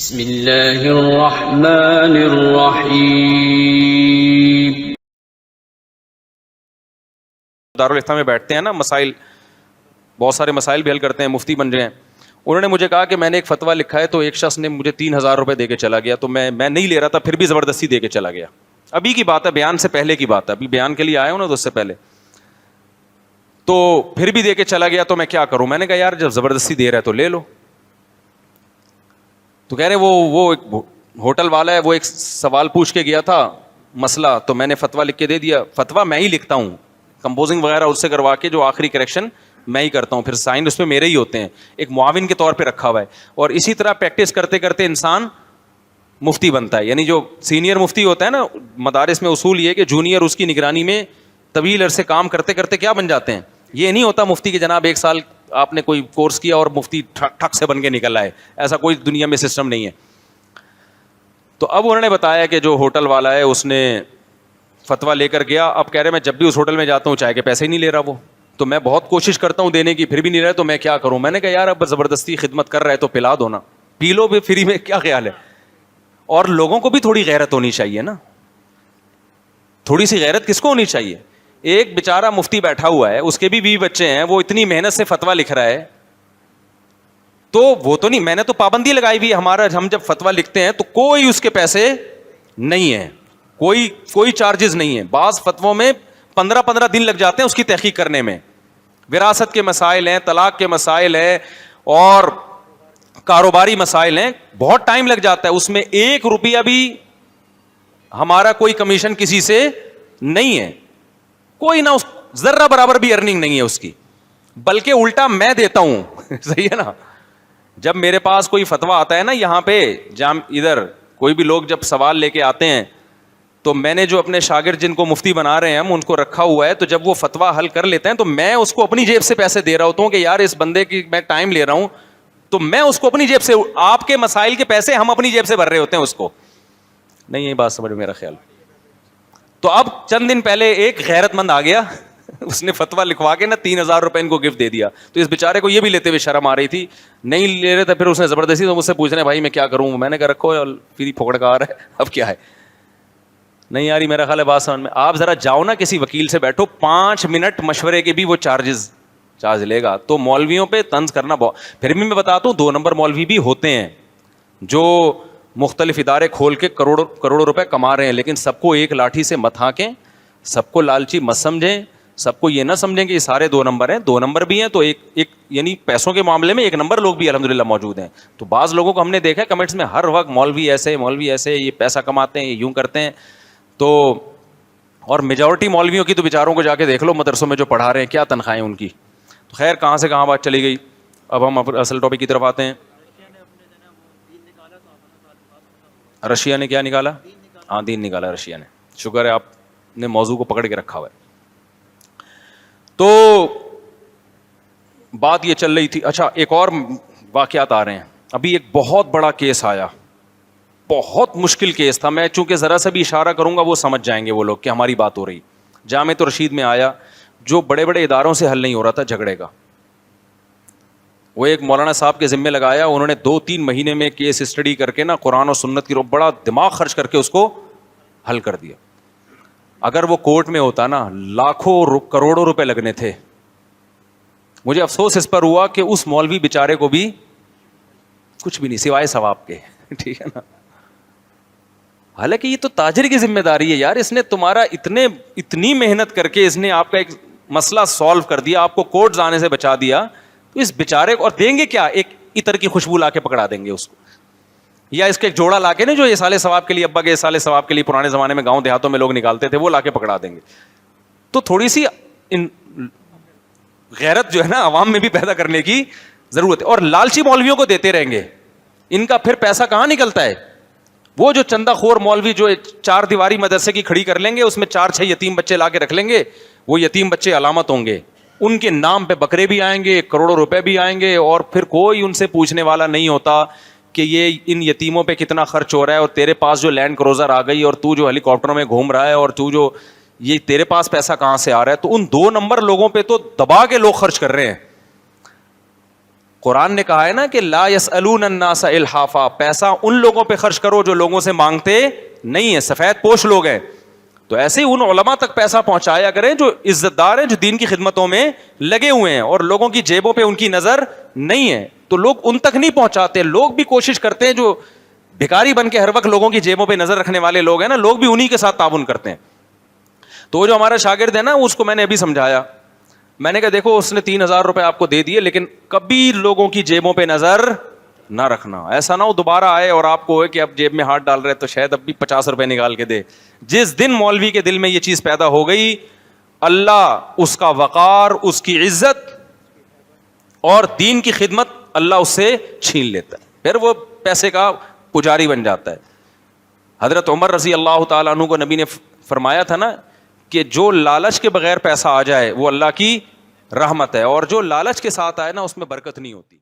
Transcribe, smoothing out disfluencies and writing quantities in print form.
بسم اللہ الرحمن الرحیم. دارالفتہ میں بیٹھتے ہیں نا, مسائل بہت سارے مسائل بھی حل کرتے ہیں, مفتی بن رہے ہیں. انہوں نے مجھے کہا کہ میں نے ایک فتویٰ لکھا ہے, تو ایک شخص نے مجھے 3,000 روپے دے کے چلا گیا, تو میں نہیں لے رہا تھا, پھر بھی زبردستی دے کے چلا گیا. ابھی کی بات ہے, بیان سے پہلے کی بات ہے, ابھی بیان کے لیے آیا ہوں نا, تو اس سے پہلے. تو پھر بھی دے کے چلا گیا, تو میں کیا کروں؟ میں نے کہا یار جب زبردستی دے رہا ہے تو لے لو. تو کہہ رہے وہ ایک ہوٹل والا ہے, وہ ایک سوال پوچھ کے گیا تھا مسئلہ, تو میں نے فتویٰ لکھ کے دے دیا. فتویٰ میں ہی لکھتا ہوں, کمپوزنگ وغیرہ اس سے کروا کے جو آخری کریکشن میں ہی کرتا ہوں, پھر سائن اس پہ میرے ہی ہوتے ہیں, ایک معاون کے طور پہ رکھا ہوا ہے. اور اسی طرح پریکٹس کرتے کرتے انسان مفتی بنتا ہے. یعنی جو سینئر مفتی ہوتا ہے نا, مدارس میں اصول یہ کہ جونیئر اس کی نگرانی میں طویل عرصے کام کرتے کرتے کیا بن جاتے ہیں. یہ نہیں ہوتا مفتی کے جناب ایک سال آپ نے کوئی کورس کیا اور مفتی ٹھک سے بن کے نکل آئے, ایسا کوئی دنیا میں سسٹم نہیں ہے. تو اب انہوں نے بتایا کہ جو ہوٹل والا ہے اس نے فتویٰ لے کر گیا. اب کہہ رہے میں جب بھی اس ہوٹل میں جاتا ہوں چائے کے پیسے ہی نہیں لے رہا وہ, تو میں بہت کوشش کرتا ہوں دینے کی, پھر بھی نہیں رہا, تو میں کیا کروں؟ میں نے کہا یار اب زبردستی خدمت کر رہا ہے تو پلا دو نا, پی لو بھی فری میں, کیا خیال ہے؟ اور لوگوں کو بھی تھوڑی غیرت ہونی چاہیے نا, تھوڑی سی غیرت کس کو ہونی چاہیے؟ ایک بیچارہ مفتی بیٹھا ہوا ہے, اس کے بھی 20 بچے ہیں, وہ اتنی محنت سے فتویٰ لکھ رہا ہے, تو وہ تو نہیں, میں نے تو پابندی لگائی ہوئی ہمارا, ہم جب فتویٰ لکھتے ہیں تو کوئی اس کے پیسے نہیں ہے, کوئی چارجز نہیں ہے. بعض فتووں میں 15 دن لگ جاتے ہیں اس کی تحقیق کرنے میں. وراثت کے مسائل ہیں, طلاق کے مسائل ہیں, اور کاروباری مسائل ہیں, بہت ٹائم لگ جاتا ہے. اس میں 1 روپیہ بھی ہمارا کوئی کمیشن کسی سے نہیں ہے, کوئی نہ, اس ذرہ برابر بھی ارننگ نہیں ہے اس کی, بلکہ الٹا میں دیتا ہوں. صحیح ہے نا؟ جب میرے پاس کوئی فتویٰ آتا ہے نا, یہاں پہ ادھر کوئی بھی لوگ جب سوال لے کے آتے ہیں, تو میں نے جو اپنے شاگرد جن کو مفتی بنا رہے ہیں ہم, ان کو رکھا ہوا ہے, تو جب وہ فتویٰ حل کر لیتے ہیں تو میں اس کو اپنی جیب سے پیسے دے رہا ہوتا ہوں کہ یار اس بندے کی میں ٹائم لے رہا ہوں, تو میں اس کو اپنی جیب سے, آپ کے مسائل کے پیسے ہم اپنی جیب سے بھر رہے ہوتے ہیں اس کو. نہیں یہی بات سمجھ میرا خیال. تو اب چند دن پہلے ایک غیرت مند آ گیا, اس نے فتویٰ لکھوا کے نا 3,000 روپے ان کو گفٹ دے دیا. تو اس بیچارے کو یہ بھی لیتے ہوئے شرم آ رہی تھی, نہیں لے رہے تھے, پھر اس نے زبردستی تو مجھ سے پوچھ رہے بھائی میں کیا کروں. میں نے کہا رکھو, پھر پھوکڑ کا آ رہا ہے, اب کیا ہے. نہیں یار میرا خیال ہے بات سمجھ میں, آپ ذرا جاؤ نا کسی وکیل سے بیٹھو, 5 منٹ مشورے کے بھی وہ چارج لے گا. تو مولویوں پہ طنز کرنا بہت, پھر بھی میں بتاتا ہوں 2 نمبر مولوی بھی ہوتے ہیں جو مختلف ادارے کھول کے کروڑوں روپے کما رہے ہیں, لیکن سب کو ایک لاٹھی سے مت ہانکیں, سب کو لالچی مت سمجھیں, سب کو یہ نہ سمجھیں کہ یہ سارے 2 نمبر ہیں. 2 نمبر بھی ہیں تو ایک یعنی پیسوں کے معاملے میں 1 نمبر لوگ بھی الحمدللہ موجود ہیں. تو بعض لوگوں کو ہم نے دیکھا کمنٹس میں ہر وقت مولوی ایسے, یہ پیسہ کماتے ہیں, یہ یوں کرتے ہیں. تو اور میجورٹی مولویوں کی تو بیچاروں کو جا کے دیکھ لو مدرسوں میں جو پڑھا رہے ہیں, کیا تنخواہیں ان کی. تو خیر کہاں سے کہاں بات چلی گئی, اب ہم اصل ٹاپک کی طرف آتے ہیں. رشیا نے کیا نکالا؟ ہاں دین نکالا رشیا نے, شکر ہے آپ نے موضوع کو پکڑ کے رکھا ہوا ہے. تو بات یہ چل رہی تھی. اچھا ایک اور واقعات آ رہے ہیں. ابھی ایک بہت بڑا کیس آیا, بہت مشکل کیس تھا. میں چونکہ ذرا سا بھی اشارہ کروں گا وہ سمجھ جائیں گے وہ لوگ کہ ہماری بات ہو رہی. جامعۃ الرشید میں آیا, جو بڑے بڑے اداروں سے حل نہیں ہو رہا تھا جھگڑے کا, وہ ایک مولانا صاحب کے ذمے لگایا. انہوں نے 2-3 مہینے میں کیس اسٹڈی کر کے نا قرآن و سنت کی بڑا دماغ خرچ کر کے اس کو حل کر دیا. اگر وہ کورٹ میں ہوتا نا لاکھوں کروڑوں روپے لگنے تھے. مجھے افسوس اس پر ہوا کہ اس مولوی بیچارے کو بھی کچھ بھی نہیں سوائے ثواب کے. ٹھیک ہے نا, حالانکہ یہ تو تاجر کی ذمہ داری ہے یار, اس نے تمہارا اتنی محنت کر کے اس نے آپ کا ایک مسئلہ سالو کر دیا, آپ کو کورٹ جانے سے بچا دیا. تو اس بیچارے کو اور دیں گے کیا؟ ایک عطر کی خوشبو لا کے پکڑا دیں گے اس کو, یا اس کے ایک جوڑا لا کے نا جو یہ سالے ثواب کے لیے, ابا کے سالے ثواب کے لیے پرانے زمانے میں گاؤں دیہاتوں میں لوگ نکالتے تھے, وہ لا کے پکڑا دیں گے. تو تھوڑی سی غیرت جو ہے نا عوام میں بھی پیدا کرنے کی ضرورت ہے. اور لالچی مولویوں کو دیتے رہیں گے, ان کا پھر پیسہ کہاں نکلتا ہے. وہ جو چندہ خور مولوی جو 4 دیواری مدرسے کی کھڑی کر لیں گے, اس میں 4-6 یتیم بچے لا کے رکھ لیں گے, وہ یتیم بچے علامت ہوں گے, ان کے نام پہ بکرے بھی آئیں گے, کروڑوں روپے بھی آئیں گے, اور پھر کوئی ان سے پوچھنے والا نہیں ہوتا کہ یہ ان یتیموں پہ کتنا خرچ ہو رہا ہے, اور تیرے پاس جو لینڈ کروزر آ گئی, اور تو جو ہیلی کاپٹروں میں گھوم رہا ہے, اور تو جو یہ تیرے پاس پیسہ کہاں سے آ رہا ہے. تو ان 2 نمبر لوگوں پہ تو دبا کے لوگ خرچ کر رہے ہیں. قرآن نے کہا ہے نا کہ لا یسألون الناس الحافا, پیسہ ان لوگوں پہ خرچ کرو جو لوگوں سے مانگتے نہیں ہیں, سفید پوش لوگ ہیں. تو ایسے ہی ان علماء تک پیسہ پہنچایا کریں جو عزت دار ہیں, جو دین کی خدمتوں میں لگے ہوئے ہیں, اور لوگوں کی جیبوں پہ ان کی نظر نہیں ہے تو لوگ ان تک نہیں پہنچاتے. لوگ بھی کوشش کرتے ہیں, جو بھکاری بن کے ہر وقت لوگوں کی جیبوں پہ نظر رکھنے والے لوگ ہیں نا, لوگ بھی انہی کے ساتھ تعاون کرتے ہیں. تو وہ جو ہمارا شاگرد ہے نا, اس کو میں نے ابھی سمجھایا, میں نے کہا دیکھو اس نے 3,000 روپے آپ کو دے دیے, لیکن کبھی لوگوں کی جیبوں پہ نظر نہ رکھنا. ایسا نہ ہو دوبارہ آئے اور آپ کو ہو کہ اب جیب میں ہاتھ ڈال رہے تو شاید اب بھی 50 روپے نکال کے دے. جس دن مولوی کے دل میں یہ چیز پیدا ہو گئی, اللہ اس کا وقار, اس کی عزت اور دین کی خدمت اللہ اس سے چھین لیتا ہے, پھر وہ پیسے کا پجاری بن جاتا ہے. حضرت عمر رضی اللہ تعالیٰ عنہ کو نبی نے فرمایا تھا نا کہ جو لالچ کے بغیر پیسہ آ جائے وہ اللہ کی رحمت ہے, اور جو لالچ کے ساتھ آئے نا اس میں برکت نہیں ہوتی.